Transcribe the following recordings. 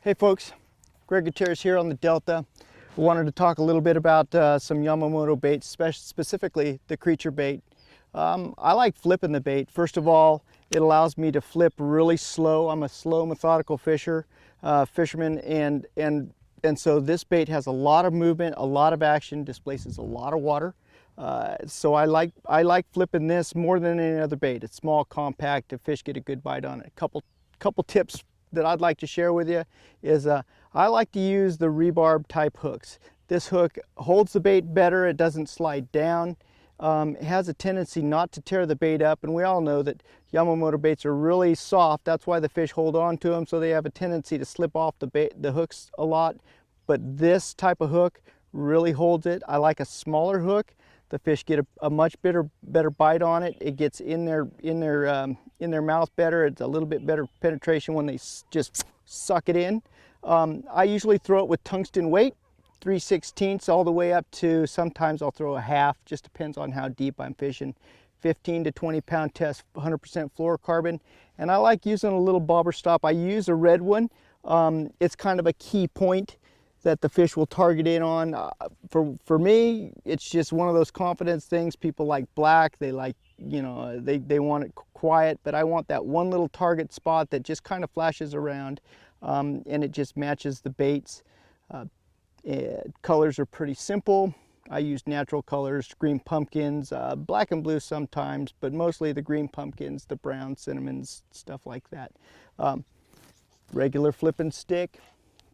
Hey folks, Greg Gutierrez here on the Delta. I wanted to talk a little bit about some Yamamoto baits, specifically the Kreature Bait. I like flipping the bait. First of all, it allows me to flip really slow. I'm a slow, methodical fisherman, and so this bait has a lot of movement, a lot of action, displaces a lot of water. So I like flipping this more than any other bait. It's small, compact, the fish get a good bite on it. A couple tips that I'd like to share with you is I like to use the rebarb type hooks. This hook holds the bait better, it doesn't slide down. It has a tendency not to tear the bait up, and we all know that Yamamoto baits are really soft. That's why the fish hold on to them, so they have a tendency to slip off the hooks a lot. But this type of hook really holds it. I like a smaller hook. The fish get a much better bite on it. It gets in their mouth better. It's a little bit better penetration when they just suck it in. I usually throw it with tungsten weight, 3/16 all the way up to, sometimes I'll throw a half, just depends on how deep I'm fishing. 15 to 20 pound test, 100% fluorocarbon. And I like using a little bobber stop. I use a red one. It's kind of a key point that the fish will target in on. For me, it's just one of those confidence things. People like black, they like, you know, they want it quiet, but I want that one little target spot that just kind of flashes around, and it just matches the baits. Colors are pretty simple. I use natural colors, green pumpkins, black and blue sometimes, but mostly the green pumpkins, the brown cinnamons, stuff like that. Regular flipping stick,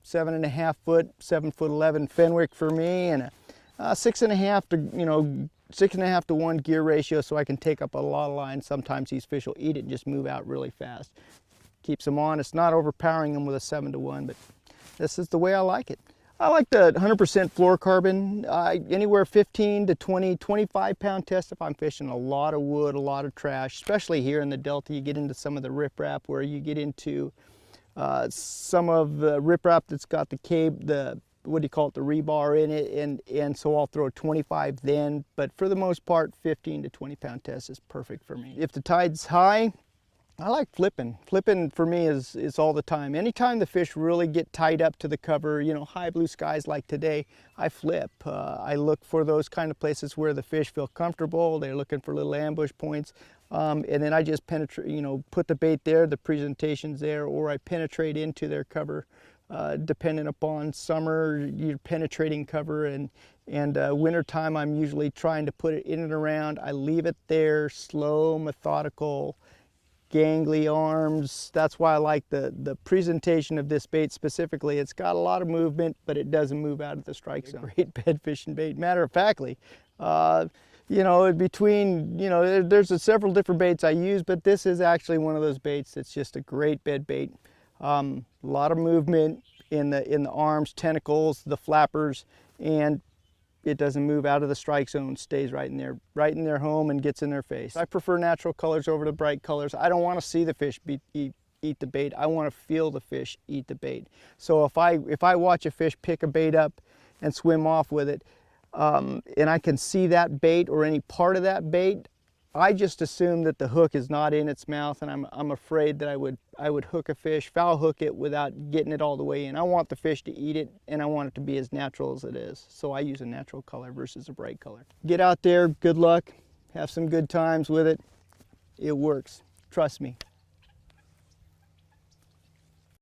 7.5 foot, 7'11" Fenwick for me, and a 6.5 to 1 gear ratio, so I can take up a lot of line. Sometimes these fish will eat it and just move out really fast. Keeps them on. It's not overpowering them with a 7 to 1, but this is the way I like it. I like the 100% fluorocarbon, anywhere 15 to 20, 25 pound test if I'm fishing a lot of wood, a lot of trash, especially here in the Delta. You get into some of the riprap where you get into some of the riprap that's got the what do you call it, the rebar in it, and so I'll throw 25 then, but for the most part 15 to 20 pound test is perfect for me. If the tide's high, I like flipping. Flipping for me is all the time. Anytime the fish really get tied up to the cover, you know, high blue skies like today, I flip. I look for those kind of places where the fish feel comfortable. They're looking for little ambush points. And then I just penetrate, you know, put the bait there, the presentation's there, or I penetrate into their cover. Depending upon summer, you're penetrating cover, and winter time, I'm usually trying to put it in and around. I leave it there, slow, methodical, gangly arms. That's why I like the presentation of this bait specifically. It's got a lot of movement, but it doesn't move out of the strike zone. Great bed fishing bait. Matter of factly, you know, between, you know, there's several different baits I use, but this is actually one of those baits that's just a great bed bait. A lot of movement in the arms, tentacles, the flappers, and it doesn't move out of the strike zone, stays right in their home and gets in their face. I prefer natural colors over the bright colors. I don't want to see the fish eat the bait. I want to feel the fish eat the bait. So if I watch a fish pick a bait up and swim off with it, and I can see that bait or any part of that bait, I just assume that the hook is not in its mouth, and I'm afraid that I would hook a fish, foul hook it without getting it all the way in. I want the fish to eat it, and I want it to be as natural as it is. So I use a natural color versus a bright color. Get out there, good luck, have some good times with it. It works, trust me.